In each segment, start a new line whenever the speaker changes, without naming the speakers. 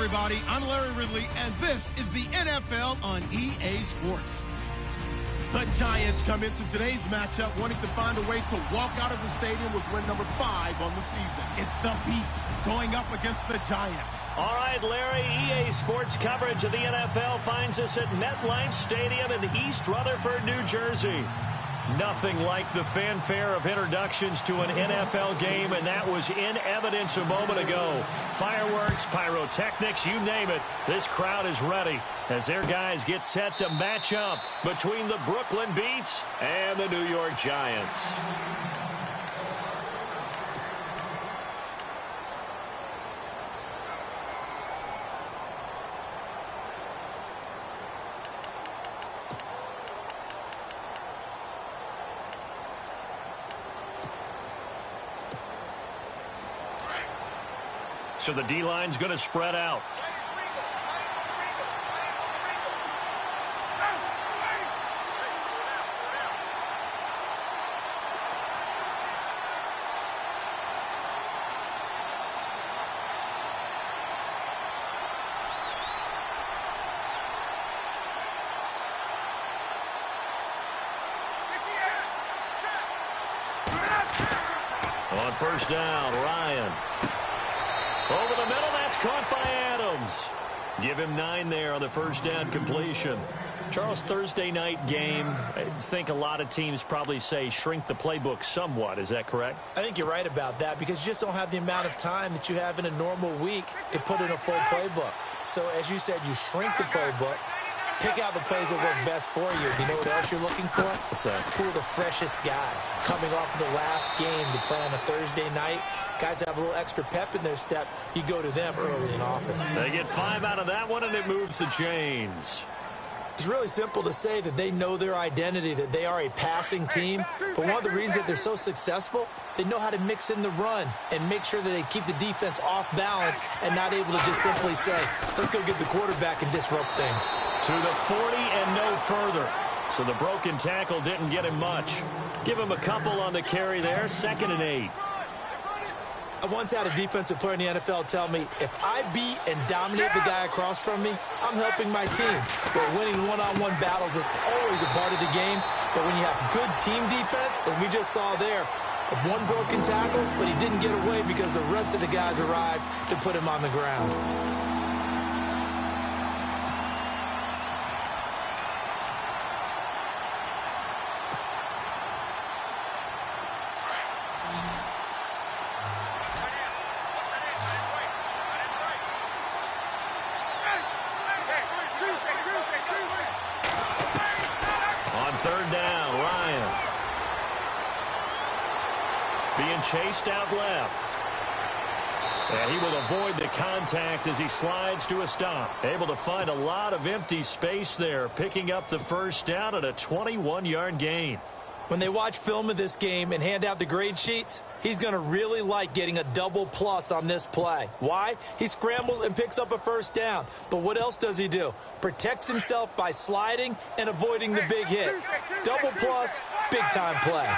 everybody. I'm Larry Ridley, and this is the NFL on EA Sports. The Giants come into today's matchup wanting to find a way to walk out of the stadium with win number 5 on the season. It's the Beats going up against the Giants.
All right, Larry, EA Sports coverage of the NFL finds us at MetLife Stadium in East Rutherford, New Jersey. Nothing like the fanfare of introductions to an NFL game, and that was in evidence a moment ago. Fireworks, pyrotechnics, you name it. This crowd is ready as their guys get set to match up between the Brooklyn Beats and the New York Giants. So the D-line's going to spread out. On first down, Ryan. Over the middle, that's caught by Adams. Give him 9 there on the first down completion. Charles, Thursday night game, I think a lot of teams probably say shrink the playbook somewhat. Is that correct?
I think you're right about that because you just don't have the amount of time that you have in a normal week to put in a full playbook. So, as you said, you shrink the playbook, pick out the plays that work best for you. You know what else you're looking for?
What's that?
Who are the freshest guys coming off of the last game to play on a Thursday night? Guys that have a little extra pep in their step, you go to them early and often.
They get 5 out of that one, and it moves the chains.
It's really simple to say that they know their identity, that they are a passing team. But one of the reasons that they're so successful, they know how to mix in the run and make sure that they keep the defense off balance and not able to just simply say, let's go get the quarterback and disrupt things.
To the 40 and no further. So the broken tackle didn't get him much. Give him a couple on the carry there, 2nd and 8.
I once had a defensive player in the NFL tell me, if I beat and dominate the guy across from me, I'm helping my team. But winning one-on-one battles is always a part of the game. But when you have good team defense, as we just saw there, one broken tackle, but he didn't get away because the rest of the guys arrived to put him on the ground.
Chased out left. And he will avoid the contact as he slides to a stop. Able to find a lot of empty space there, picking up the first down at a 21-yard gain.
When they watch film of this game and hand out the grade sheets, he's going to really like getting a double plus on this play. Why? He scrambles and picks up a first down. But what else does he do? Protects himself by sliding and avoiding the big hit. Double plus, big-time play.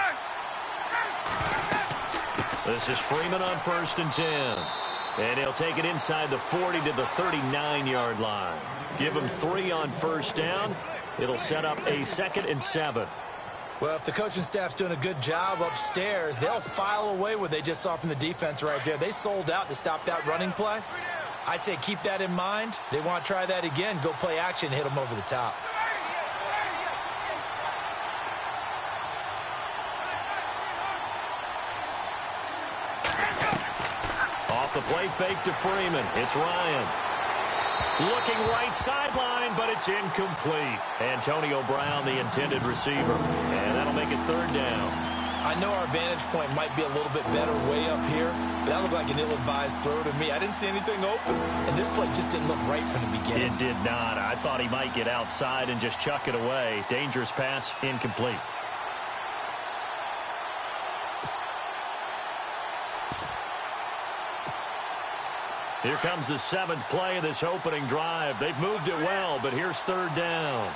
This is Freeman on 1st and 10. And he'll take it inside the 40 to the 39-yard line. Give him 3 on first down. It'll set up a 2nd and 7.
Well, if the coaching staff's doing a good job upstairs, they'll file away what they just saw from the defense right there. They sold out to stop that running play. I'd say keep that in mind. They want to try that again. Go play action, hit them over the top.
The play fake to Freeman. It's Ryan. Looking right sideline, but it's incomplete. Antonio Brown, the intended receiver. And that'll make it 3rd down.
I know our vantage point might be a little bit better way up here, but that looked like an ill-advised throw to me. I didn't see anything open. And this play just didn't look right from the beginning.
It did not. I thought he might get outside and just chuck it away. Dangerous pass, incomplete. Here comes the 7th play of this opening drive. They've moved it well, but here's 3rd down.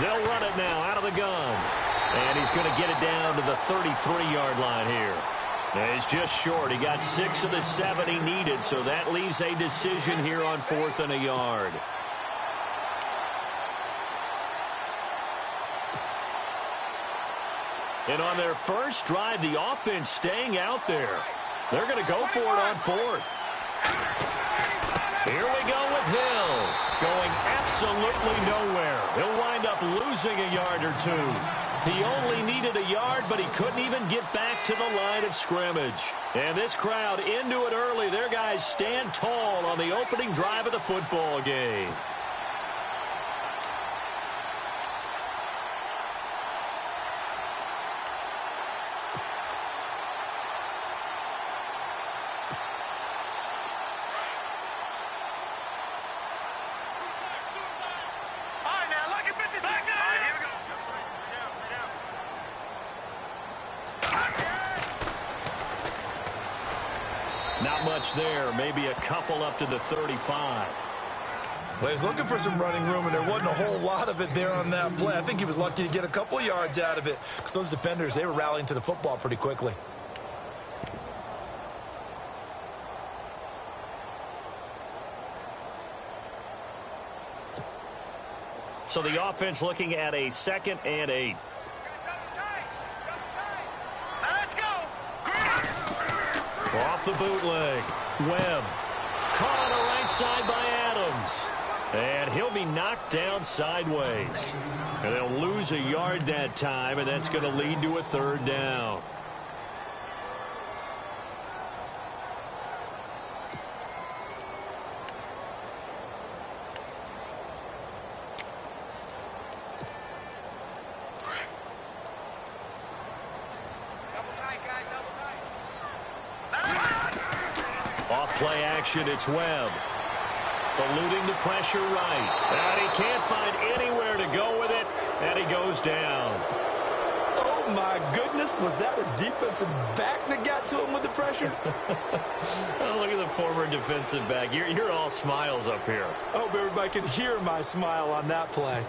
They'll run it now out of the gun. And he's going to get it down to the 33-yard line here. And he's just short. He got 6 of the 7 he needed, so that leaves a decision here on 4th and a yard. And on their first drive, the offense staying out there. They're going to go for it on 4th. Here we go with Hill. Going absolutely nowhere. He'll wind up losing a yard or 2. He only needed a yard, but he couldn't even get back to the line of scrimmage. And this crowd into it early. Their guys stand tall on the opening drive of the football game. Not much there, maybe a couple up to the 35.
Well, he's looking for some running room, and there wasn't a whole lot of it there on that play. I think he was lucky to get a couple yards out of it because those defenders, they were rallying to the football pretty quickly.
So the offense looking at a 2nd and 8. Off the bootleg. Webb. Caught on the right side by Adams. And he'll be knocked down sideways. And they'll lose a yard that time, and that's going to lead to a 3rd down. Play action, it's Webb. Eluding the pressure right. And he can't find anywhere to go with it, and he goes down.
Oh, my goodness. Was that a defensive back that got to him with the pressure?
Oh, look at the former defensive back. You're all smiles up here.
I hope everybody can hear my smile on that play.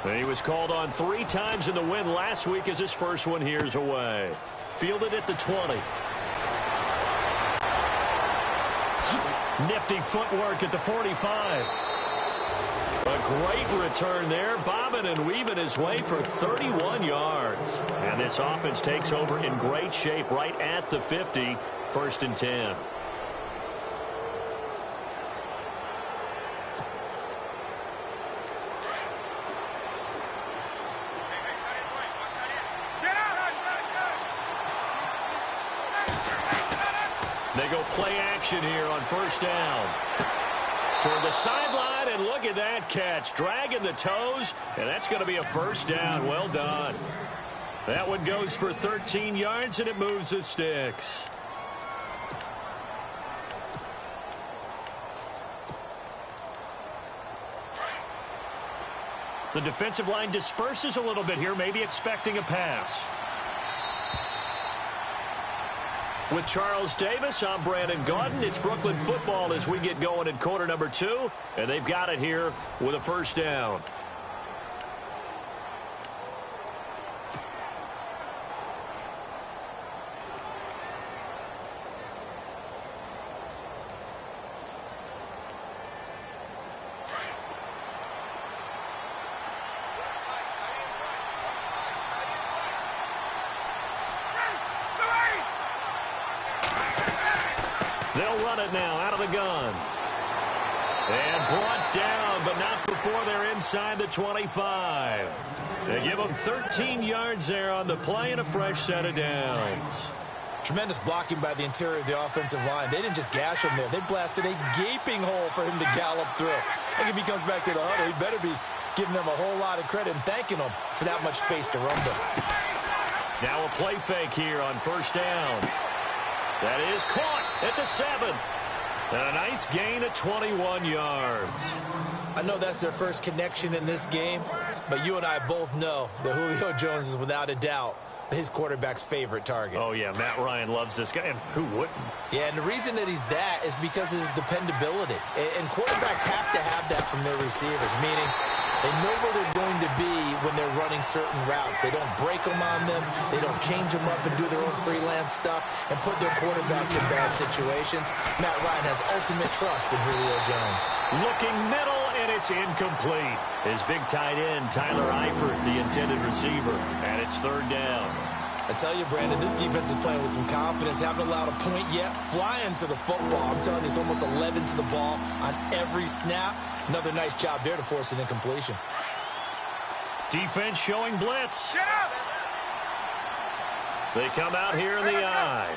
And he was called on 3 times in the win last week as his first one here's away. Fielded at the 20. Nifty footwork at the 45. A great return there, bobbing and weaving his way for 31 yards. And this offense takes over in great shape right at the 50, 1st and 10. They go play action here on 1st down. Toward the sideline, and look at that catch. Dragging the toes, and that's going to be a 1st down. Well done. That one goes for 13 yards, and it moves the sticks. The defensive line disperses a little bit here, maybe expecting a pass. With Charles Davis, I'm Brandon Gaudin. It's Brooklyn football as we get going in quarter number 2. And they've got it here with a 1st down. They'll run it now out of the gun. And brought down, but not before they're inside the 25. They give them 13 yards there on the play and a fresh set of downs.
Tremendous blocking by the interior of the offensive line. They didn't just gash him there. They blasted a gaping hole for him to gallop through. I think if he comes back to the huddle, he better be giving them a whole lot of credit and thanking them for that much space to rumble.
Now a play fake here on 1st down. That is caught at the 7. And a nice gain of 21 yards.
I know that's their first connection in this game, but you and I both know that Julio Jones is without a doubt his quarterback's favorite target.
Oh, yeah, Matt Ryan loves this guy, and who wouldn't?
Yeah, and the reason that he's that is because of his dependability. And quarterbacks have to have that from their receivers, meaning They know where they're going to be when they're running certain routes. They don't break them on them. They don't change them up and do their own freelance stuff and put their quarterbacks in bad situations. Matt Ryan has ultimate trust in Julio Jones.
Looking middle, and it's incomplete. His big tight end, Tyler Eifert, the intended receiver, and it's third down.
I tell you, Brandon, this defense is playing with some confidence. Haven't allowed a point yet. Flying to the football. I'm telling you, it's almost 11 to the ball on every snap. Another nice job there to force an incompletion.
Defense showing blitz. They come out here in the eye.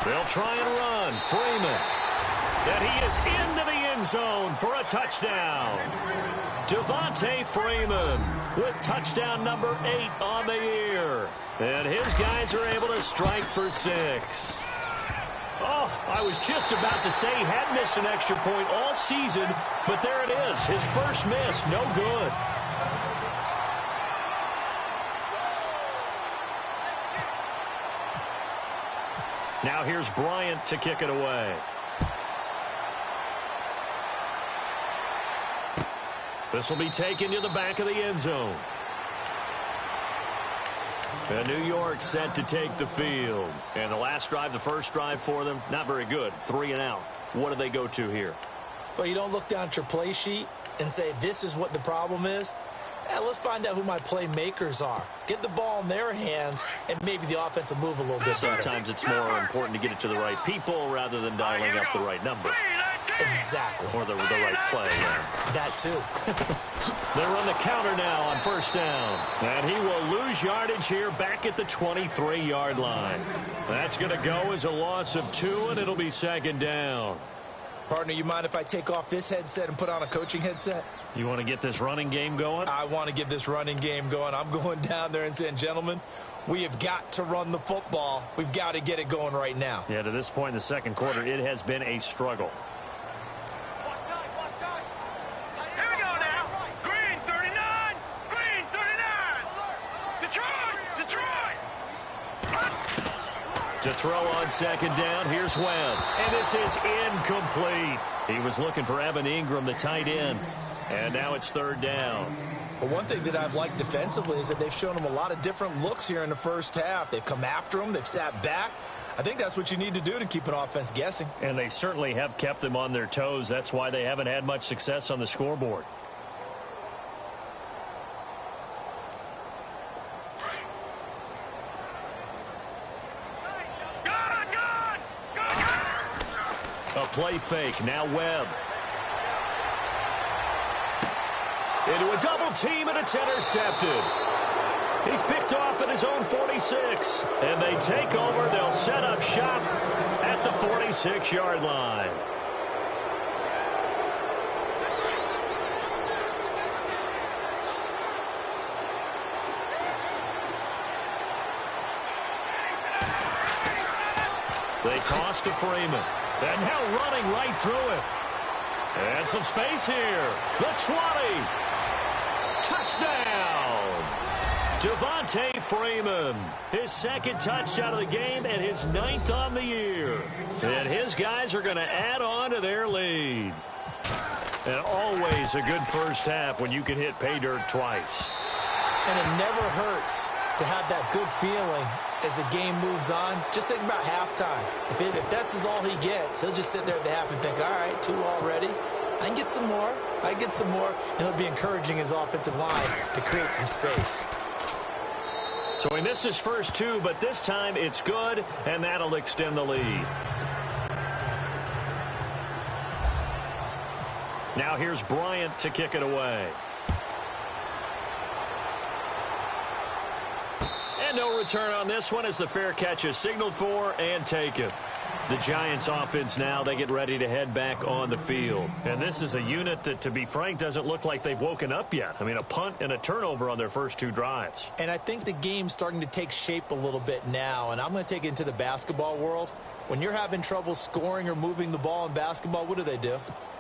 They'll try and run. Freeman. And he is into the end zone for a touchdown. Devontae Freeman with touchdown number 8 on the year. And his guys are able to strike for 6. Oh, I was just about to say he had missed an extra point all season, but there it is. His first miss, no good. Now here's Bryant to kick it away. This will be taken to the back of the end zone. And New York set to take the field. And the last drive, the first drive for them, not very good. 3 and out. What do they go to here?
Well, you don't look down at your play sheet and say, this is what the problem is. Let's find out who my playmakers are. Get the ball in their hands, and maybe the offense will move a little bit better.
Sometimes it's more important to get it to the right people rather than dialing up the right number.
Exactly.
Or the right play. Yeah.
That too.
They run the counter now on first down. And he will lose yardage here back at the 23-yard line. That's going to go as a loss of 2, and it'll be second down.
Partner, you mind if I take off this headset and put on a coaching headset?
You want to get this running game going?
I want to get this running game going. I'm going down there and saying, gentlemen, we have got to run the football. We've got to get it going right now.
Yeah, to this point in the second quarter, it has been a struggle. To throw on second down, here's Webb. And this is incomplete. He was looking for Evan Ingram, the tight end. And now it's third down.
Well, one thing that I've liked defensively is that they've shown him a lot of different looks here in the first half. They've come after him. They've sat back. I think that's what you need to do to keep an offense guessing.
And they certainly have kept them on their toes. That's why they haven't had much success on the scoreboard. A play fake. Now Webb. Into a double team, and it's intercepted. He's picked off at his own 46. And they take over. They'll set up shop at the 46-yard line. They toss to Freeman. And now running right through it. And some space here. The 20. Touchdown. Devontae Freeman. His second touchdown of the game and his 9th on the year. And his guys are going to add on to their lead. And always a good first half when you can hit pay dirt twice.
And it never hurts to have that good feeling as the game moves on. Just think about halftime. If that's all he gets, he'll just sit there at the half and think, all right, 2 already. I can get some more. I can get some more. And he'll be encouraging his offensive line to create some space.
So he missed his first 2, but this time it's good, and that'll extend the lead. Now here's Bryant to kick it away. And no return on this one as the fair catch is signaled for and taken. The Giants offense now, they get ready to head back on the field. And this is a unit that, to be frank, doesn't look like they've woken up yet. I mean, a punt and a turnover on their first 2 drives.
And I think the game's starting to take shape a little bit now. And I'm going to take it into the basketball world. When you're having trouble scoring or moving the ball in basketball, what do?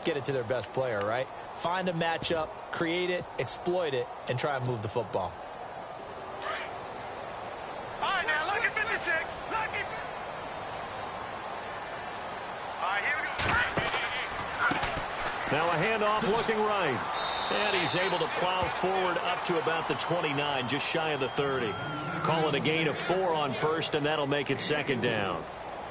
Get it to their best player, right? Find a matchup, create it, exploit it, and try and move the football.
All right, now, look at 56. Look at... All right, here we go.
Now a handoff looking right. And he's able to plow forward up to about the 29, just shy of the 30. Call it a gain of 4 on first, and that'll make it second down.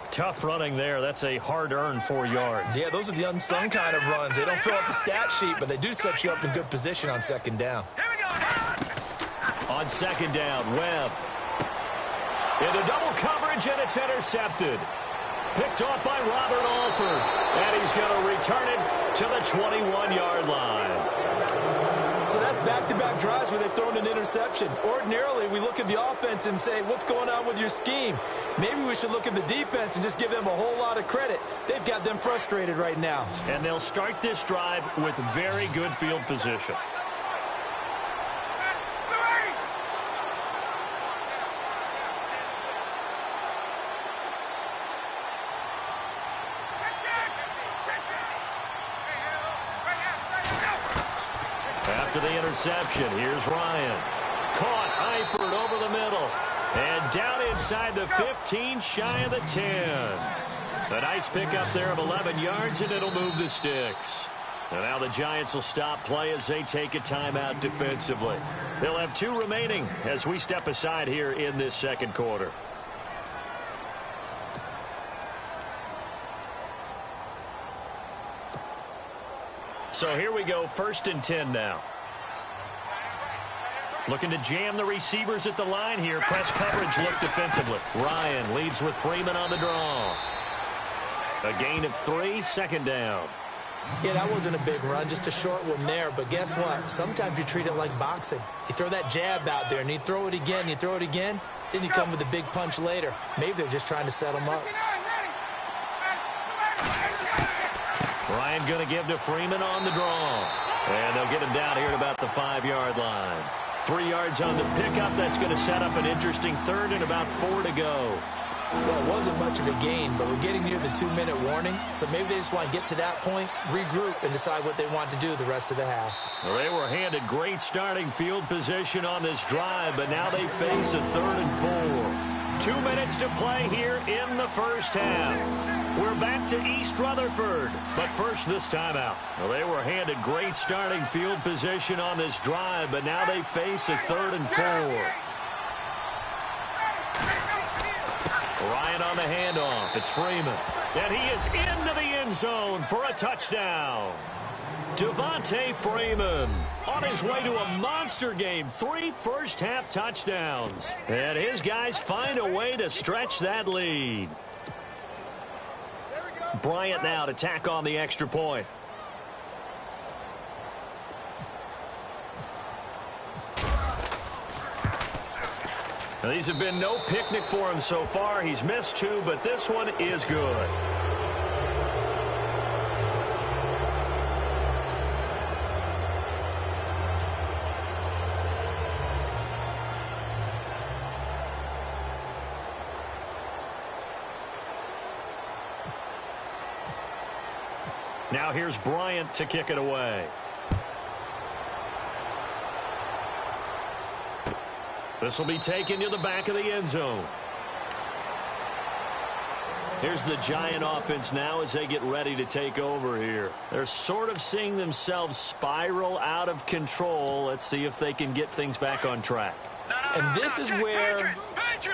Tough running there. That's a hard-earned 4 yards.
Yeah, those are the unsung kind of runs. They don't fill up the stat sheet, but they do set you up in good position on second down.
Here we go.
On second down, Webb. Into double coverage, and it's intercepted. Picked off by Robert Alford. And he's going to return it to the 21-yard line.
So that's back-to-back drives where they've thrown an interception. Ordinarily, we look at the offense and say, what's going on with your scheme? Maybe we should look at the defense and just give them a whole lot of credit. They've got them frustrated right now.
And they'll start this drive with very good field position. After the interception, here's Ryan. Caught Eifert over the middle. And down inside the 15, shy of the 10. A nice pickup there of 11 yards, and it'll move the sticks. And now the Giants will stop play as they take a timeout defensively. They'll have 2 remaining as we step aside here in this second quarter. So here we go, 1st and 10 now. Looking to jam the receivers at the line here. Press coverage look defensively. Ryan leads with Freeman on the draw. A gain of 3, second down.
Yeah, that wasn't a big run, just a short one there. But guess what? Sometimes you treat it like boxing. You throw that jab out there, and you throw it again, then you come with a big punch later. Maybe they're just trying to set them up.
Ryan going to give to Freeman on the draw. And they'll get him down here at about the 5-yard line. 3 yards on the pickup. That's going to set up an interesting 3rd and about 4 to go.
Well, it wasn't much of a gain, but we're getting near the 2-minute warning. So maybe they just want to get to that point, regroup, and decide what they want to do the rest of the half.
Well, they were handed great starting field position on this drive, but now they face a 3rd and 4. 2 minutes to play here in the first half. We're back to East Rutherford, but first this timeout. Well, they were handed great starting field position on this drive, but now they face a 3rd and 4. Ryan on the handoff. It's Freeman. And he is into the end zone for a touchdown. Devontae Freeman on his way to a monster game. 3 first-half touchdowns. And his guys find a way to stretch that lead. Bryant now to tack on the extra point. Now, these have been no picnic for him so far. He's missed 2, but this one is good. Now here's Bryant to kick it away. This will be taken to the back of the end zone. Here's the Giant offense now as they get ready to take over here. They're sort of seeing themselves spiral out of control. Let's see if they can get things back on track.
And this is where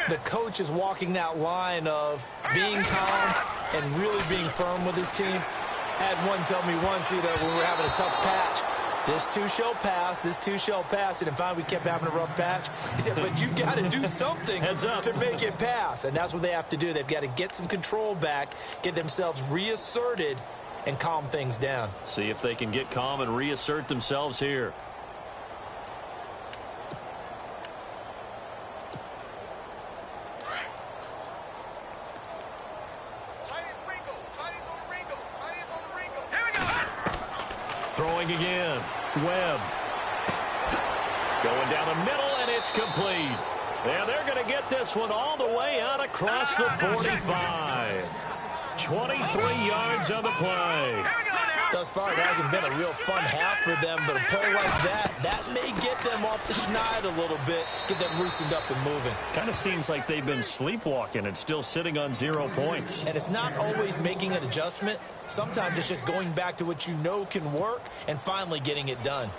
the coach is walking that line of being calm and really being firm with his team. I had one tell me once, when we were having a tough patch, this too shall pass, this too shall pass. And finally, we kept having a rough patch. He said, but you got to do something to make it pass. And that's what they have to do. They've got to get some control back, get themselves reasserted, and calm things down.
See if they can get calm and reassert themselves here. Throwing again. Webb. Going down the middle, and it's complete. And they're going to get this one all the way out across the 45. 23 yards on the play.
Thus far, it hasn't been a real fun half for them, but a play like that may get them off the schneid a little bit, get them loosened up and moving.
Kind of seems like they've been sleepwalking and still sitting on 0 points.
And it's not always making an adjustment. Sometimes it's just going back to what you know can work and finally getting it done.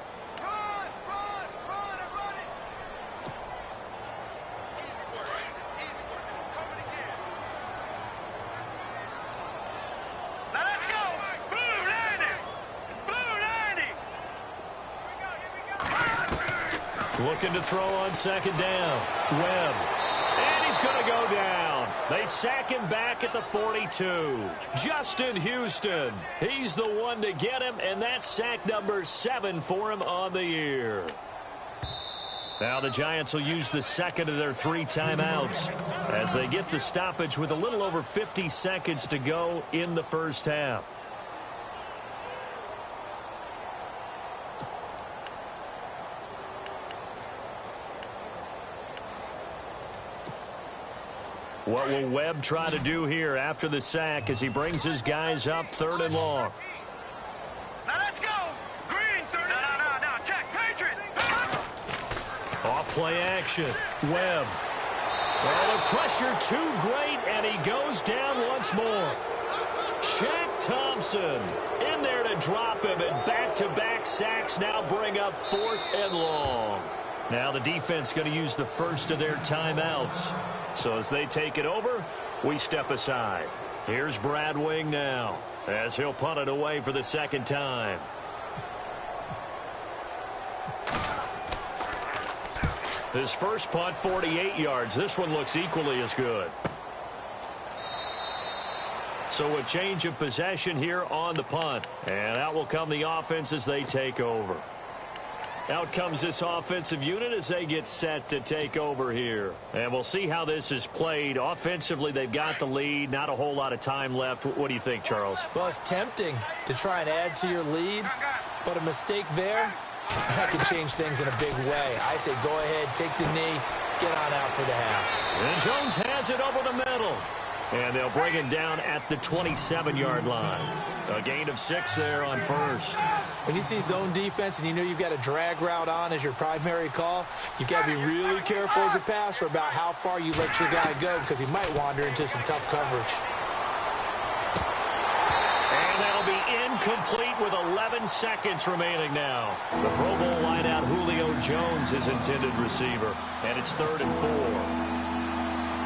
Looking to throw on second down. Webb. And he's going to go down. They sack him back at the 42. Justin Houston. He's the one to get him, and that's sack number 7 for him on the year. Now the Giants will use the second of their 3 timeouts as they get the stoppage with a little over 50 seconds to go in the first half. What will Webb try to do here after the sack as he brings his guys up 3rd and long?
Now let's go. Green, 30. No. Check. Patriots.
Off play action. Webb. Well, the pressure too great, and he goes down once more. Shaq Thompson in there to drop him, and back-to-back sacks now bring up 4th and long. Now the defense going to use the first of their timeouts. So as they take it over, we step aside. Here's Brad Wing now as he'll punt it away for the second time. His first punt, 48 yards. This one looks equally as good. So a change of possession here on the punt. And out will come the offense as they take over. Out comes this offensive unit as they get set to take over here. And we'll see how this is played. Offensively, they've got the lead. Not a whole lot of time left. What do you think, Charles?
Well, it's tempting to try and add to your lead, but a mistake there, that can change things in a big way. I say go ahead, take the knee, get on out for the half.
And Jones has it over the middle. And they'll bring it down at the 27-yard line. A gain of 6 there on first.
When you see zone defense and you know you've got a drag route on as your primary call, you've got to be really careful as a passer about how far you let your guy go because he might wander into some tough coverage.
And that'll be incomplete with 11 seconds remaining now. The Pro Bowl wideout Julio Jones is intended receiver. And it's 3rd and 4.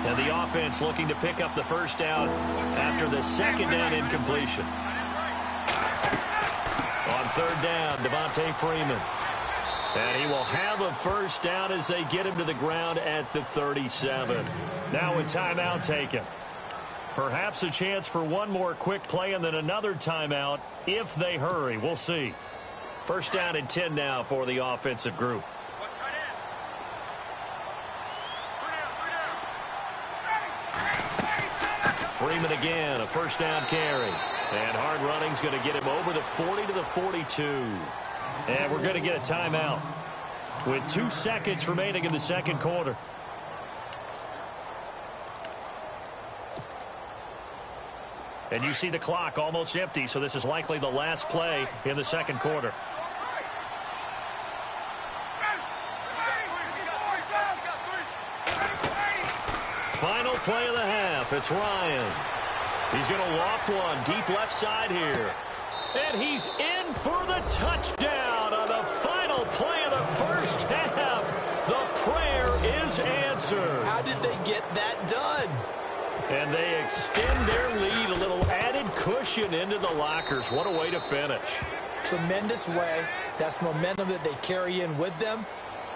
And the offense looking to pick up the first down after the second down incompletion. On 3rd down, Devontae Freeman. And he will have a first down as they get him to the ground at the 37. Now a timeout taken. Perhaps a chance for one more quick play and then another timeout if they hurry. We'll see. First down and 10 now for the offensive group. Freeman again, a first down carry. And hard running's going to get him over the 40 to the 42. And we're going to get a timeout with 2 seconds remaining in the second quarter. And you see the clock almost empty, so this is likely the last play in the second quarter. Final play of the half. It's Ryan. He's going to loft one deep left side here. And he's in for the touchdown on the final play of the first half. The prayer is answered.
How did they get that done?
And they extend their lead, a little added cushion into the lockers. What a way to finish.
Tremendous way. That's momentum that they carry in with them.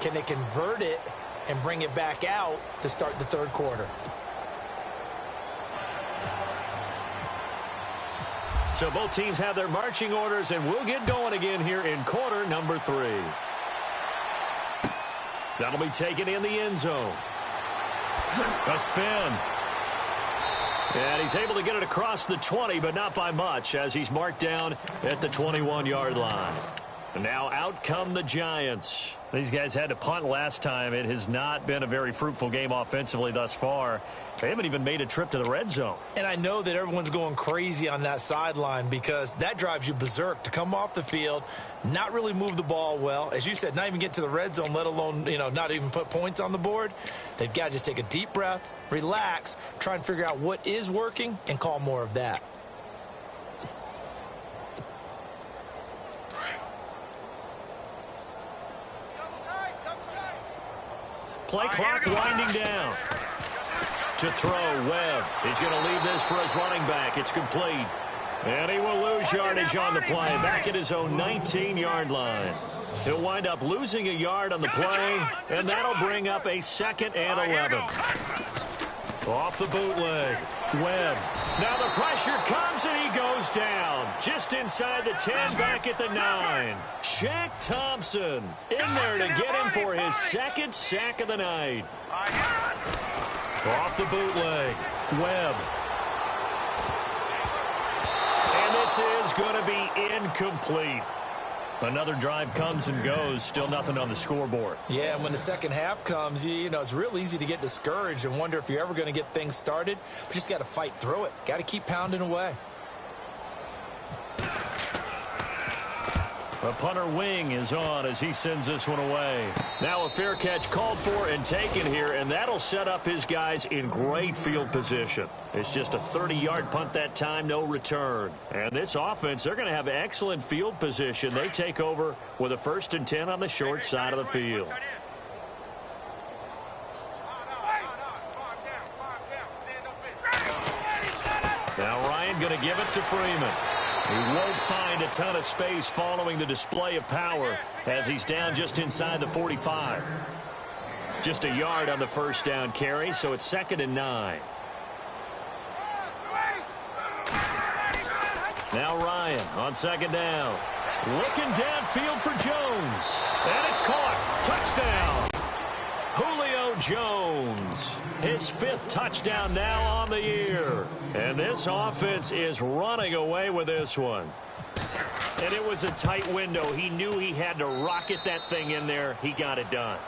Can they convert it and bring it back out to start the third quarter?
So both teams have their marching orders, and we'll get going again here in quarter number 3. That'll be taken in the end zone. A spin. And he's able to get it across the 20, but not by much, as he's marked down at the 21-yard line. And now out come the Giants. These guys had to punt last time. It has not been a very fruitful game offensively thus far. They haven't even made a trip to the red zone.
And I know that everyone's going crazy on that sideline because that drives you berserk to come off the field, not really move the ball well. As you said, not even get to the red zone, let alone, not even put points on the board. They've got to just take a deep breath, relax, try and figure out what is working, and call more of that.
Play clock winding down. To throw, Webb. He's going to leave this for his running back. It's complete. And he will lose yardage on the play. Back at his own 19-yard line. He'll wind up losing a yard on the play, and that'll bring up a 2nd and 11. Off the bootleg. Webb. Now the pressure comes, and he goes down. Just inside the 10, back at the 9. Shaq Thompson in there to get him for his 2nd sack of the night. Off the bootleg. Webb. And this is going to be incomplete. Another drive comes and goes. Still nothing on the scoreboard.
Yeah, and when the second half comes, it's real easy to get discouraged and wonder if you're ever going to get things started. But you just got to fight through it. Got to keep pounding away.
The punter wing is on as he sends this one away. Now a fair catch called for and taken here, and that'll set up his guys in great field position. It's just a 30-yard punt that time, no return. And this offense, they're going to have excellent field position. They take over with a 1st and 10 on the short side of the field. Now Ryan going to give it to Freeman. He won't find a ton of space following the display of power as he's down just inside the 45. Just a yard on the first down carry, so it's 2nd and 9. Now Ryan on 2nd down. Looking downfield for Jones. And it's caught. Touchdown. Julio Jones. His 5th touchdown now on the year. And this offense is running away with this one. And it was a tight window. He knew he had to rocket that thing in there. He got it done.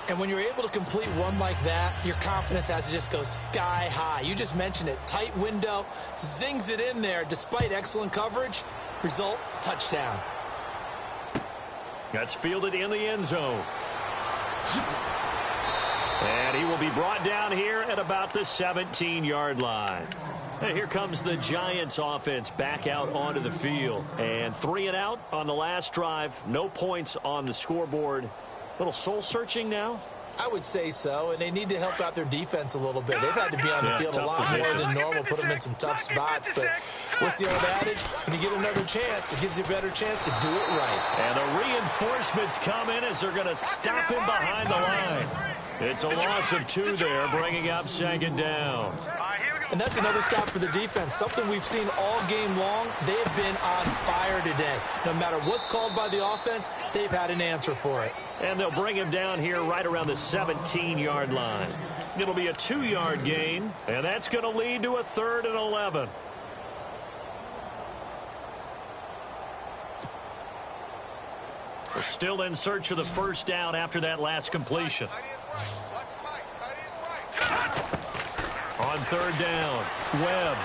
And when you're able to complete one like that, your confidence has to just go sky high. You just mentioned it. Tight window, zings it in there despite excellent coverage. Result, touchdown.
That's fielded in the end zone. And he will be brought down here at about the 17-yard line. And here comes the Giants offense back out onto the field. And 3 and out on the last drive. No points on the scoreboard. Little soul-searching now?
I would say so, and they need to help out their defense a little bit. They've had to be on the field a lot more than normal, put them in some tough spots. But what's the old adage? When you get another chance, it gives you a better chance to do it right.
And the reinforcements come in as they're going to stop him behind the line. It's a loss of 2 there, bringing up 2nd down.
And that's another stop for the defense. Something we've seen all game long. They've been on fire today. No matter what's called by the offense, they've had an answer for it.
And they'll bring him down here right around the 17-yard line. It'll be a 2-yard gain, and that's going to lead to a 3rd and 11. We're still in search of the first down after that last completion. On 3rd down, Webb.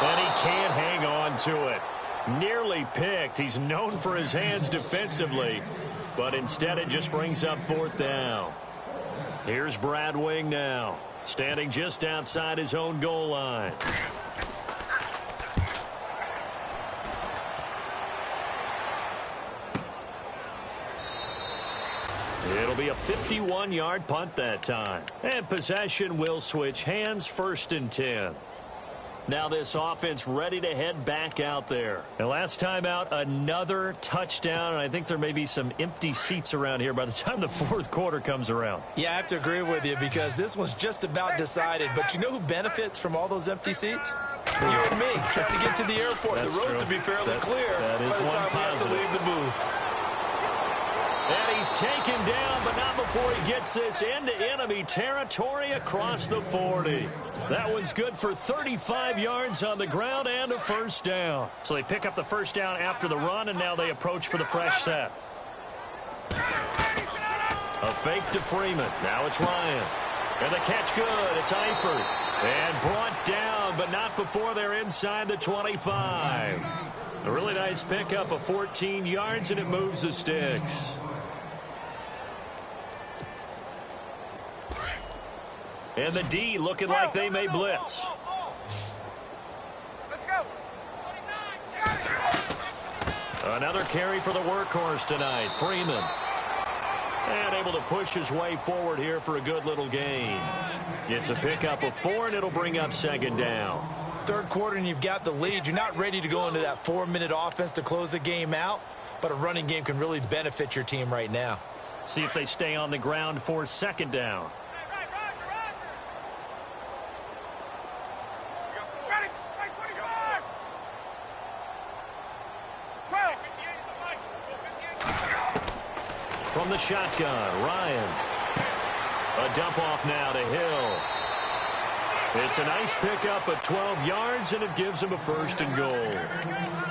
And he can't hang on to it. Nearly picked. He's known for his hands defensively, but instead it just brings up 4th down. Here's Brad Wing now, standing just outside his own goal line. It'll be a 51-yard punt that time. And possession will switch hands, 1st and 10. Now this offense ready to head back out there. And last time out, another touchdown. And I think there may be some empty seats around here by the time the 4th quarter comes around.
Yeah, I have to agree with you because this one's just about decided. But you know who benefits from all those empty seats? You and me, trying to get to the airport.
That's
the road
true.
to be fairly clear
that is
by the time we have to leave the booth.
And he's taken down, but not before he gets this into enemy territory across the 40. That one's good for 35 yards on the ground and a first down.
So they pick up the first down after the run, and now they approach for the fresh set.
A fake to Freeman. Now it's Ryan. And the catch good. It's Eifert. And brought down, but not before they're inside the 25. A really nice pickup of 14 yards, and it moves the sticks. And the D looking like they may blitz.
Let's go.
Another carry for the workhorse tonight, Freeman. And able to push his way forward here for a good little gain. It's a pickup of 4, and it'll bring up second down.
Third quarter, and you've got the lead. You're not ready to go into that 4-minute offense to close the game out, but a running game can really benefit your team right now.
See if they stay on the ground for second down.
From the shotgun, Ryan. A dump off now to Hill. It's a nice pickup of 12 yards, and it gives him a first and goal.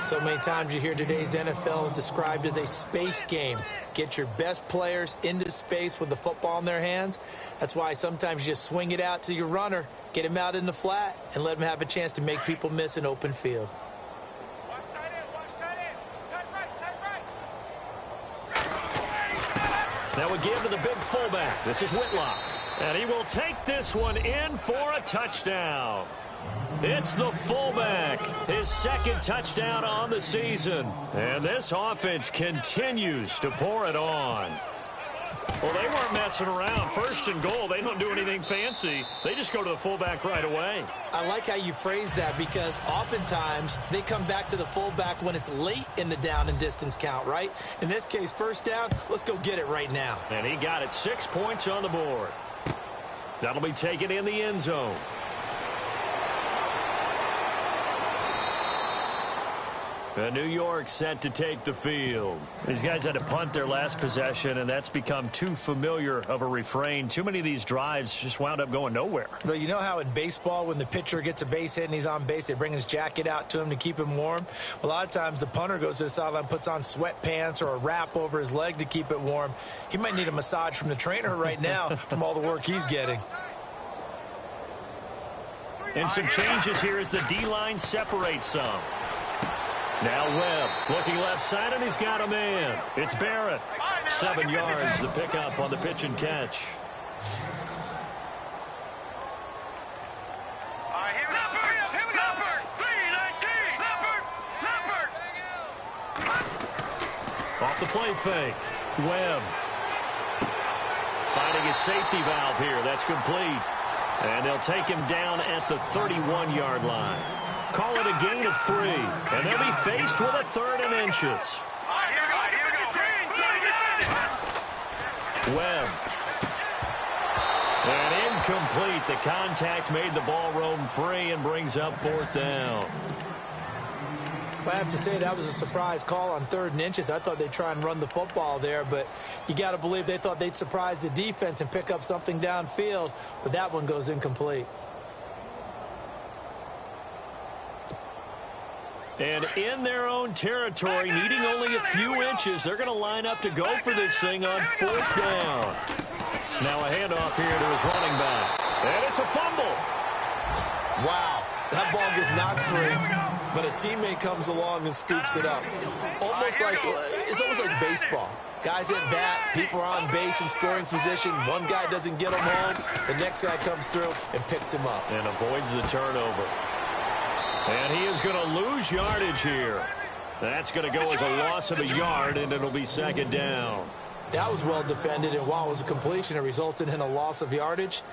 So many times you hear today's NFL described as a space game. Get your best players into space with the football in their hands. That's why sometimes you just swing it out to your runner, get him out in the flat, and let him have a chance to make people miss an open field.
Now we give to the big fullback. This is Whitlock. And he will take this one in for a touchdown. It's the fullback. His second touchdown on the season. And this offense continues to pour it on.
Well, they weren't messing around. First and goal, they don't do anything fancy. They just go to the fullback right away.
I like how you phrase that because oftentimes they come back to the fullback when it's late in the down and distance count, right? In this case, first down, let's go get it right now.
And he got it. 6 points on the board. That'll be taken in the end zone. New York set to take the field.
These guys had to punt their last possession, and that's become too familiar of a refrain. Too many of these drives just wound up going nowhere.
Well, you know how in baseball when the pitcher gets a base hit and he's on base, they bring his jacket out to him to keep him warm? A lot of times the punter goes to the sideline, puts on sweatpants or a wrap over his leg to keep it warm. He might need a massage from the trainer right now from all the work he's getting.
And some changes here as the D-line separates some.
Now Webb looking left side, and he's got a man. It's Barrett. 7 yards, the pickup on the pitch and catch. Off the play fake. Webb finding his safety valve here. That's complete. And they'll take him down at the 31-yard line. Call it a gain of 3, and they'll be faced with a 3rd and inches. Webb. And incomplete. The contact made the ball roam free and brings up 4th down.
I have to say that was a surprise call on 3rd and inches. I thought they'd try and run the football there, but you got to believe they thought they'd surprise the defense and pick up something downfield, but that one goes incomplete.
And in their own territory, needing only a few inches, they're going to line up to go for this thing on 4th down. Now a handoff here to his running back. And it's a fumble.
Wow. That ball gets knocked free, but a teammate comes along and scoops it up. It's almost like baseball. Guys at bat, people are on base in scoring position. One guy doesn't get him home. The next guy comes through and picks him up.
And avoids the turnover. And he is going to lose yardage here. That's going to go as a loss of a yard, and it'll be 2nd down.
That was well defended, and while it was a completion, it resulted in a loss of yardage.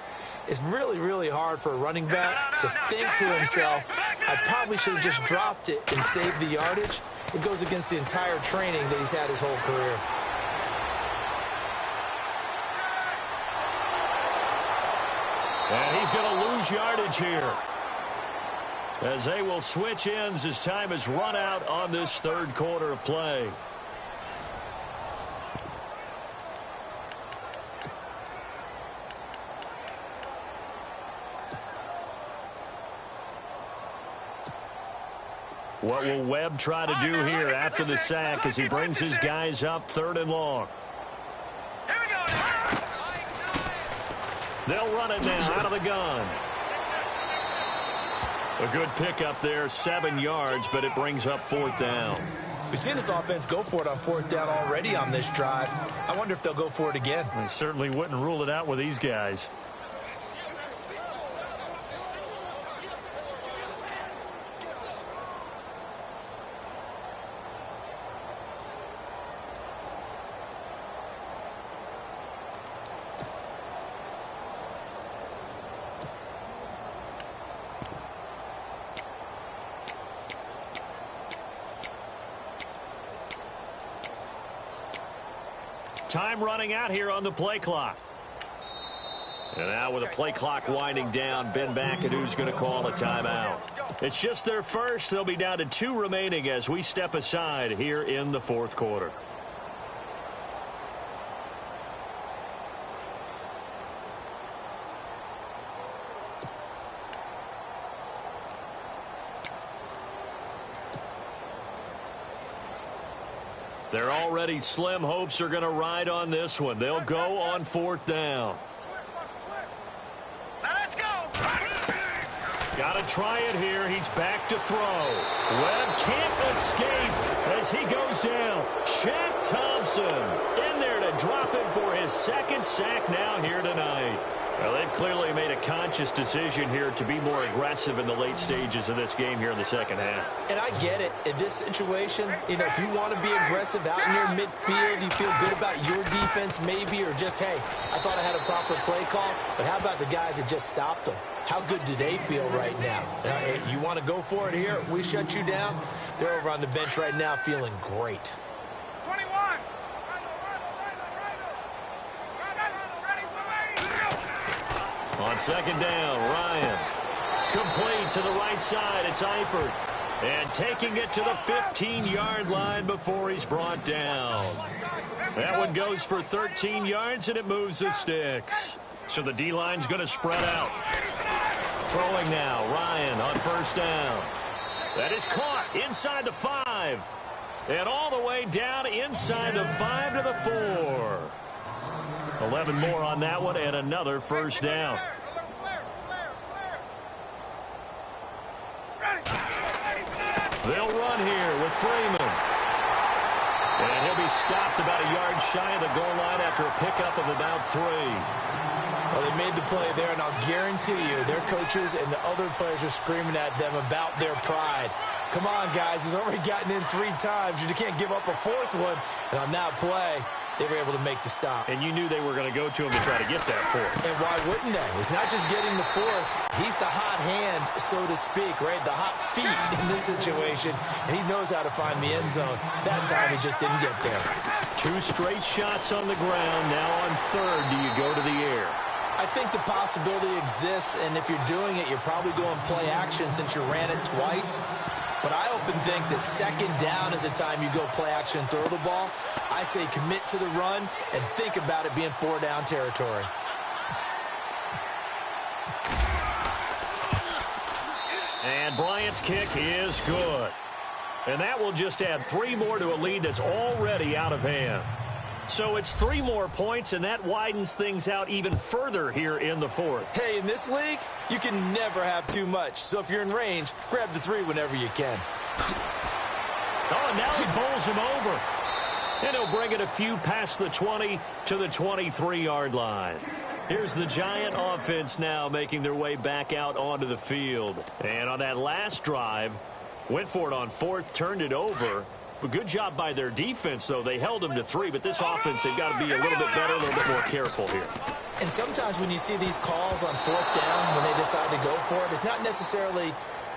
It's really, really hard for a running back to think to himself, I probably should have just dropped it and saved the yardage. It goes against the entire training that he's had his whole career.
And he's going to lose yardage here, as they will switch ends as time is run out on this 3rd quarter of play.
What will Webb try to do here after the sack as he brings his guys up 3rd and long?
Here we go.
They'll run it now out of the gun. A good pickup there, 7 yards, but it brings up 4th down.
We've seen this offense go for it on 4th down already on this drive. I wonder if they'll go for it again.
I certainly wouldn't rule it out with these guys. Time running out here on the play clock. And now with the play clock winding down, Ben McAdoo's going to call a timeout. It's just their first. They'll be down to 2 remaining as we step aside here in the 4th quarter. Their already slim hopes are going to ride on this one. They'll go on 4th down.
Now let's go.
Got to try it here. He's back to throw. Webb can't escape as he goes down. Shaq Thompson in there to drop him for his 2nd sack now here tonight. Well, they've clearly made a conscious decision here to be more aggressive in the late stages of this game here in the 2nd half.
And I get it. In this situation, if you want to be aggressive out in your midfield, you feel good about your defense maybe, or just, hey, I thought I had a proper play call, but how about the guys that just stopped them? How good do they feel right now? You want to go for it here? We shut you down. They're over on the bench right now feeling great.
21.
On 2nd down, Ryan. Complete to the right side. It's Eifert. And taking it to the 15-yard line before he's brought down. That one goes for 13 yards, and it moves the sticks. So the D-line's going to spread out. Throwing now, Ryan on 1st down. That is caught inside the 5. And all the way down inside the 5 to the 4. 11 more on that one, and another 1st down. They'll run here with Freeman. And he'll be stopped about a yard shy of the goal line after a pickup of about 3.
Well, they made the play there, and I'll guarantee you their coaches and the other players are screaming at them about their pride. Come on, guys. He's already gotten in 3 times. You can't give up a 4th one. And on that play, they were able to make the stop.
And you knew they were going to go to him to try to get that 4th.
And why wouldn't they? It's not just getting the 4th. He's the hot hand, so to speak, right? The hot feet in this situation. And he knows how to find the end zone. That time, he just didn't get there.
2 straight shots on the ground. Now on 3rd, do you go to the air?
I think the possibility exists, and if you're doing it, you're probably going play action since you ran it twice. But I often think that 2nd down is the time you go play action and throw the ball. I say commit to the run and think about it being 4-down territory.
And Bryant's kick is good. And that will just add 3 more to a lead that's already out of hand. So it's 3 more points, and that widens things out even further here in the 4th.
Hey, in this league, you can never have too much. So if you're in range, grab the 3 whenever you can.
Oh, and now he bowls him over. And he'll bring it a few past the 20 to the 23-yard line. Here's the Giant offense now making their way back out onto the field. And on that last drive, went for it on 4th, turned it over. But good job by their defense, though. They held them to 3, but this offense, they've got to be a little bit better, a little bit more careful here.
And sometimes when you see these calls on 4th down, when they decide to go for it, it's not necessarily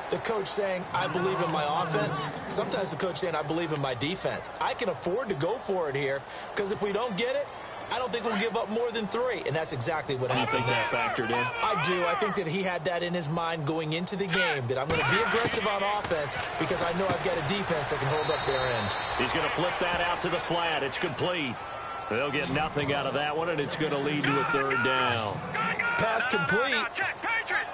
the coach saying, I believe in my offense. Sometimes the coach saying, I believe in my defense. I can afford to go for it here, because if we don't get it, I don't think we'll give up more than 3, and that's exactly what happened.
You think that factored in?
I do. I think that he had that in his mind going into the game, that I'm going to be aggressive on offense because I know I've got a defense that can hold up their end.
He's going to flip that out to the flat. It's complete.
They'll get nothing out of that one, and it's going to lead to a third down.
Pass complete,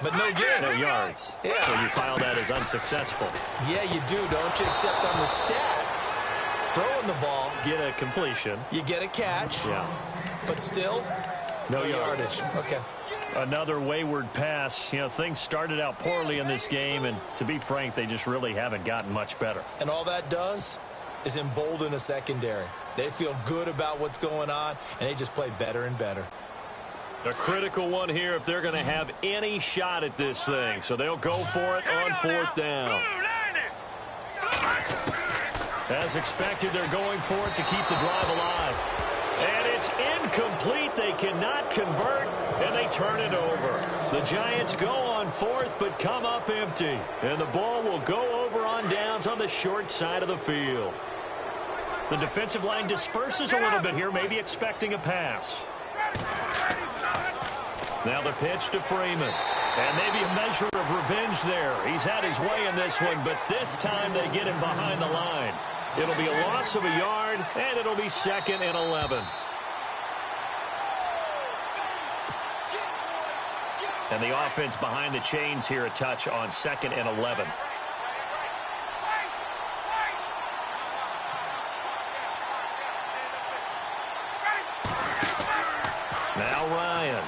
but no gain.
No yards.
Yeah.
So you file that as unsuccessful.
Yeah, you do, don't you? Except on the stats. Throwing the ball.
Get a completion.
You get a catch.
Yeah.
But still,
no yardage.
Okay.
Another wayward pass. You know, things started out poorly in this game, and to be frank, they just really haven't gotten much better.
And all that does is embolden a secondary. They feel good about what's going on, and they just play better and better.
A critical one here if they're going to have any shot at this thing. So they'll go for it on fourth down. As expected, they're going for it to keep the drive alive. And it's incomplete. They cannot convert, and they turn it over. The Giants go on fourth, but come up empty. And the ball will go over on downs on the short side of the field. The defensive line disperses a little bit here, maybe expecting a pass. Now the pitch to Freeman. And maybe a measure of revenge there. He's had his way in this one, but this time they get him behind the line. It'll be a loss of a yard, and it'll be 2nd and 11. And the offense behind the chains here a touch on 2nd and 11. Now Ryan.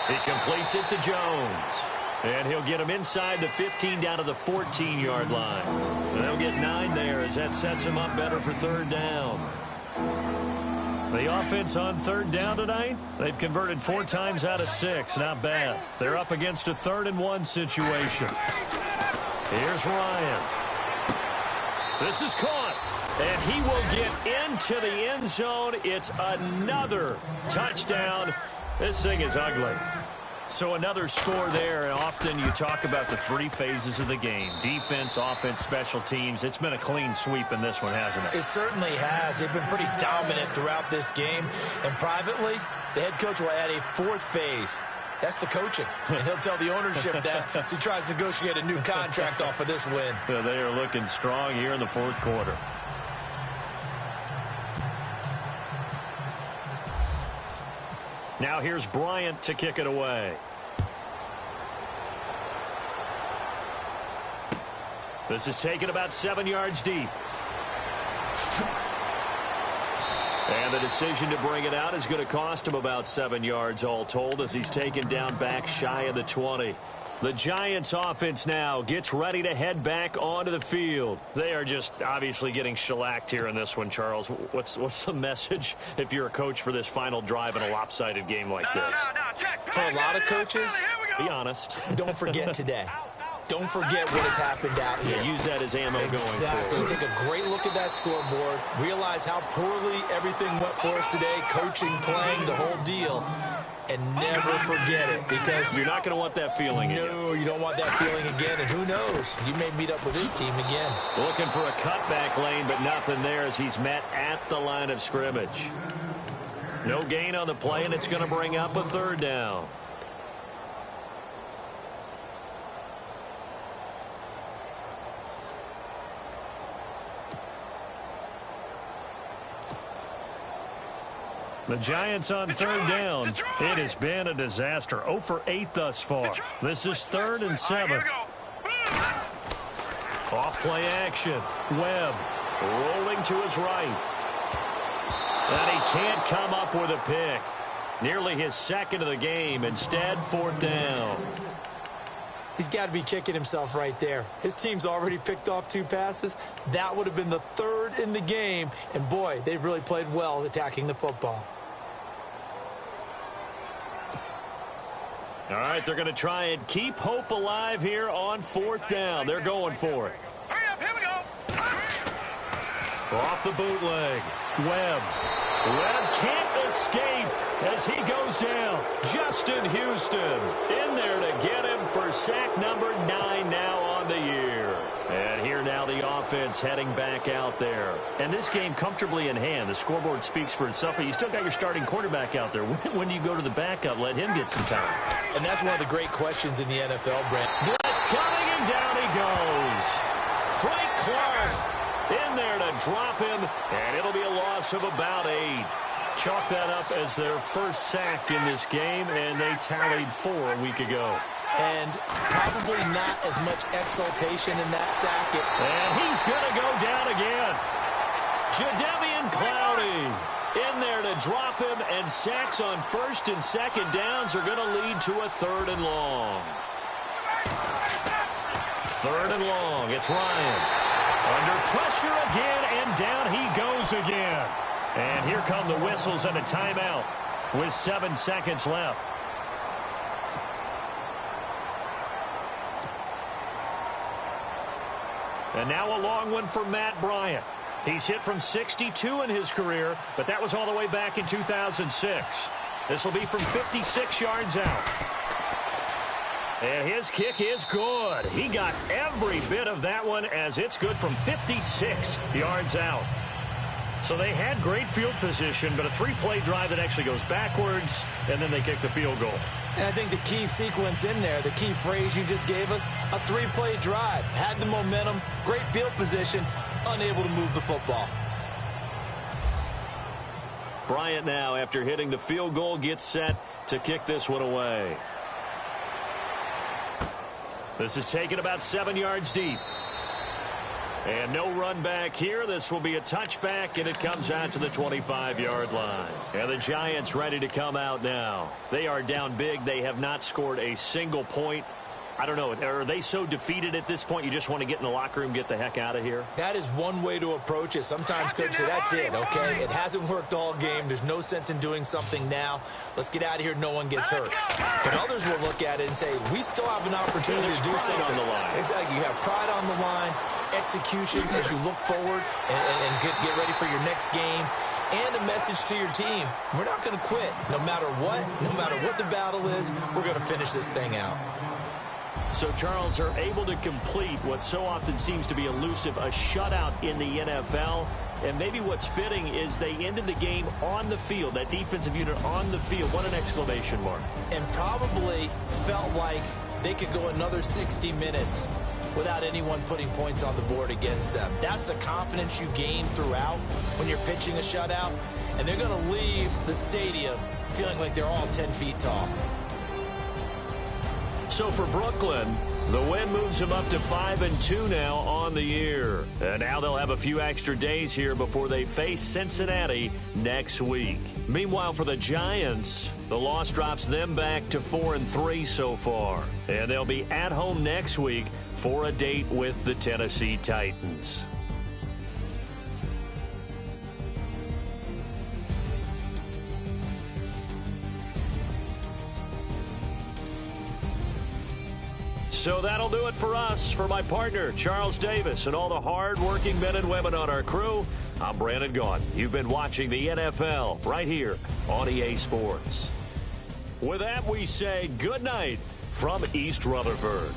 He completes it to Jones. And he'll get him inside the 15 down to the 14-yard line. And they'll get 9 there as that sets him up better for third down. The offense on third down tonight, they've converted 4 times out of 6. Not bad. They're up against a 3rd and 1 situation. Here's Ryan. This is caught. And he will get into the end zone. It's another touchdown. This thing is ugly. So another score there, and often you talk about the 3 phases of the game. Defense, offense, special teams. It's been a clean sweep in this one, hasn't it?
It certainly has. They've been pretty dominant throughout this game. And privately, the head coach will add a 4th phase. That's the coaching. And he'll tell the ownership that as he tries to negotiate a new contract off of this win.
Well, they are looking strong here in the 4th quarter. Now here's Bryant to kick it away. This is taken about 7 yards deep. And the decision to bring it out is going to cost him about 7 yards all told as he's taken down back shy of the 20. The Giants offense now gets ready to head back onto the field. They are just obviously getting shellacked here in this one, Charles. What's the message if you're a coach for this final drive in a lopsided game like this?
For a lot of coaches,
be honest.
Don't forget today. Don't forget what has happened out here.
Yeah, use that as ammo going forward.
Take a great look at that scoreboard. Realize how poorly everything went for us today. Coaching, playing, the whole deal. And never forget it, because
you're not going to want that feeling again.
No, you don't want that feeling again. And who knows? You may meet up with this team again.
Looking for a cutback lane, but nothing there as he's met at the line of scrimmage. No gain on the play, and it's going to bring up a 3rd down. The Giants on 3rd down. It has been a disaster. 0 for 8 thus far. This is 3rd and 7. Off play action. Webb rolling to his right. And he can't come up with a pick. Nearly his 2nd of the game. Instead, 4th down.
He's got to be kicking himself right there. His team's already picked off 2 passes. That would have been the 3rd in the game. And, boy, they've really played well attacking the football.
All right, they're going to try and keep hope alive here on 4th down. They're going for it.
Hurry up, here we go.
Off the bootleg. Webb. Webb can't escape as he goes down. Justin Houston in there to get him for sack number 9 now on the year. And here now the offense heading back out there. And this game comfortably in hand. The scoreboard speaks for itself, but you still got your starting quarterback out there. When do you go to the backup? Let him get some time.
And that's one of the great questions in the NFL, Brent.
Blitz coming, and down he goes. Frank Clark in there to drop him, and it'll be a loss of about 8. Chalk that up as their first sack in this game, and they tallied 4 a week ago.
And probably not as much exultation in that sack.
And he's going to go down again. Jadeveon Clowney in there to drop him, and sacks on first and second downs are going to lead to a 3rd and long. 3rd and long. It's Ryan. Under pressure again, and down he goes again. And here come the whistles and a timeout with 7 seconds left. And now a long one for Matt Bryant. He's hit from 62 in his career, but that was all the way back in 2006. This will be from 56 yards out. And his kick is good. He got every bit of that one, as it's good from 56 yards out. So they had great field position, but a 3-play drive that actually goes backwards, and then they kick the field goal.
And I think the key sequence in there, the key phrase you just gave us, a 3-play drive. Had the momentum, great field position, unable to move the football.
Bryant now, after hitting the field goal, gets set to kick this one away. This is taken about 7 yards deep. And no run back here. This will be a touchback, and it comes out to the 25-yard line. And the Giants ready to come out now. They are down big. They have not scored a single point. I don't know. Are they so defeated at this point you just want to get in the locker room, get the heck out of here?
That is one way to approach it. Sometimes, Coach, say, that's it, okay? It hasn't worked all game. There's no sense in doing something now. Let's get out of here. No one gets hurt. But others will look at it and say, we still have an opportunity to do something.
On the line.
Exactly. You have pride on the line, execution as you look forward and get ready for your next game, and a message to your team. We're not going to quit. No matter what the battle is, we're going to finish this thing out.
So, Charles, are able to complete what so often seems to be elusive, a shutout in the NFL. And maybe what's fitting is they ended the game on the field, that defensive unit on the field. What an exclamation mark.
And probably felt like they could go another 60 minutes without anyone putting points on the board against them. That's the confidence you gain throughout when you're pitching a shutout. And they're going to leave the stadium feeling like they're all 10 feet tall.
So for Brooklyn, the win moves them up to 5-2 now on the year. And now they'll have a few extra days here before they face Cincinnati next week. Meanwhile, for the Giants, the loss drops them back to 4-3 so far. And they'll be at home next week for a date with the Tennessee Titans. So that'll do it for us. For my partner, Charles Davis, and all the hard-working men and women on our crew, I'm Brandon Gaughan. You've been watching the NFL right here on EA Sports. With that, we say good night from East Rutherford.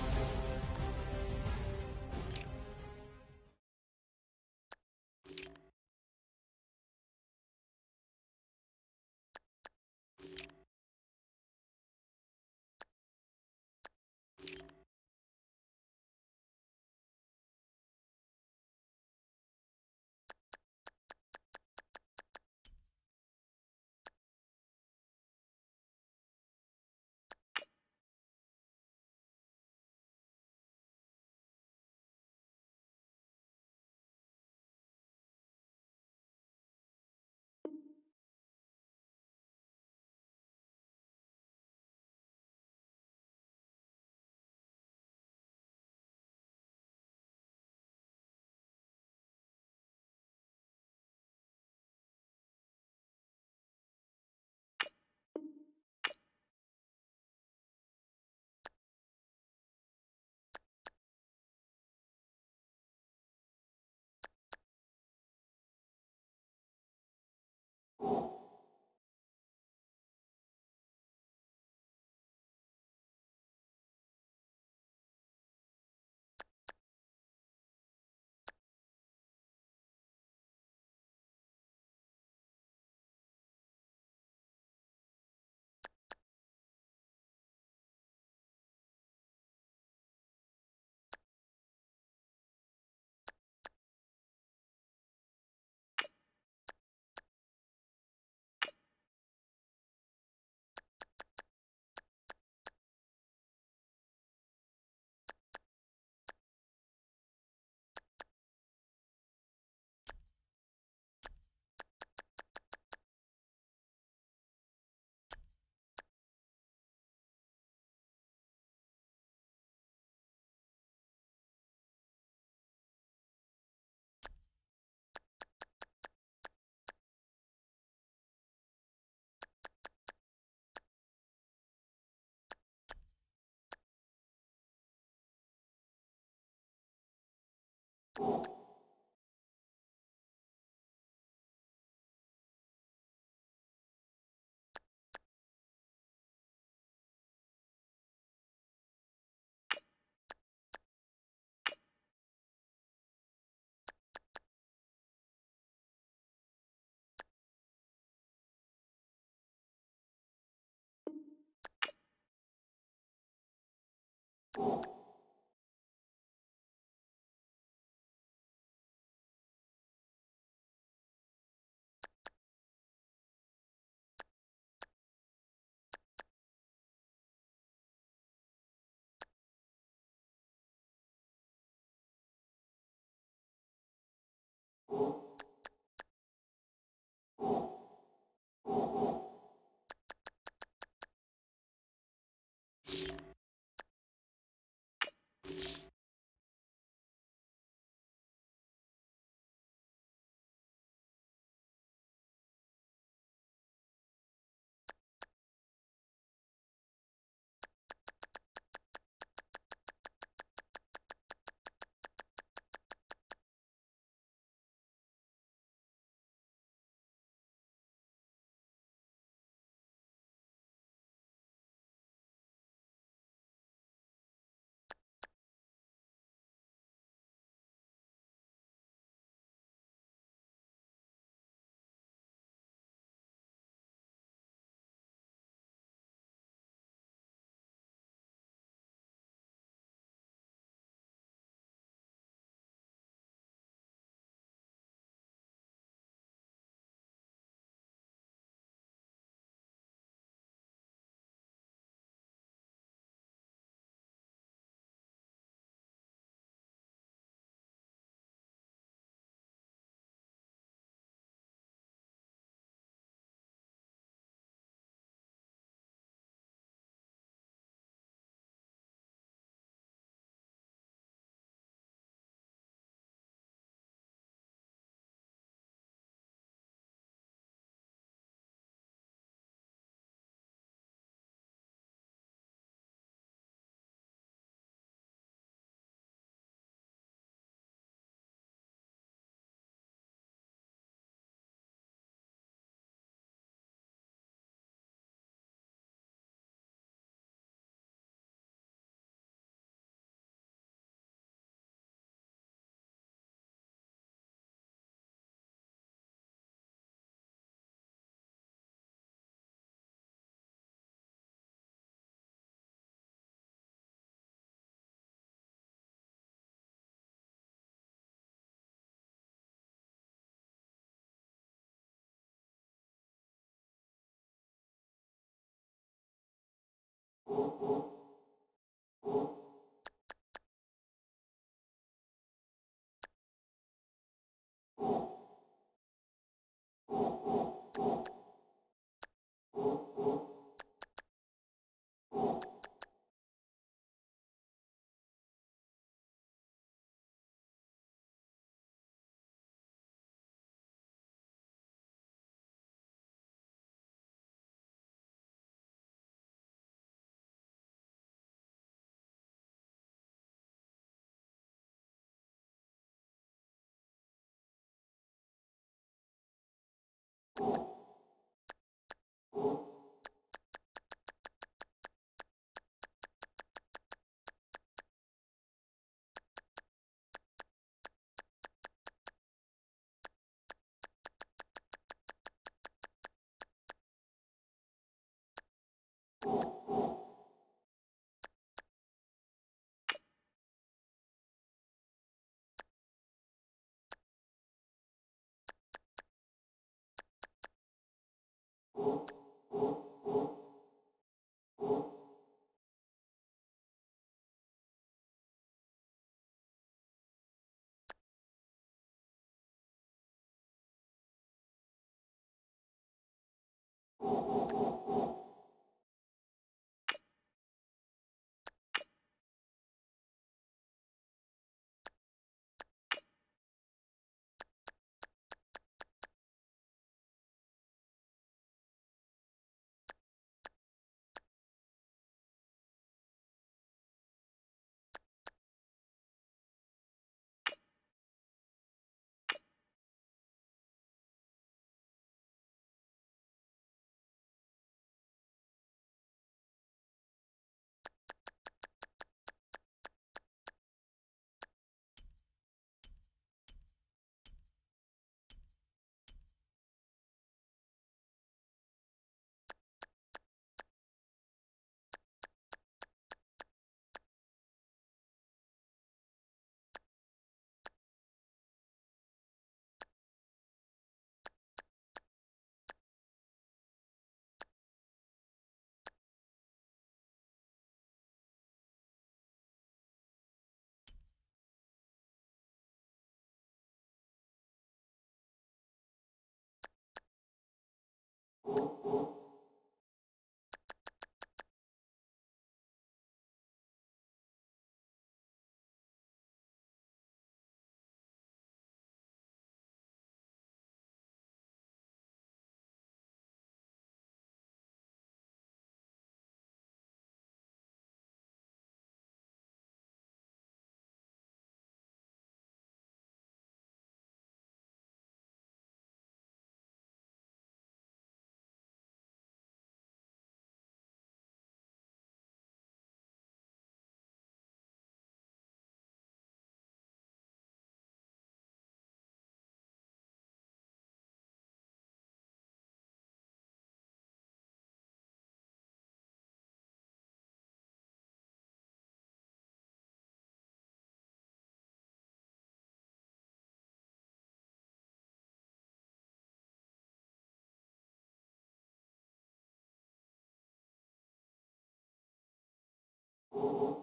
You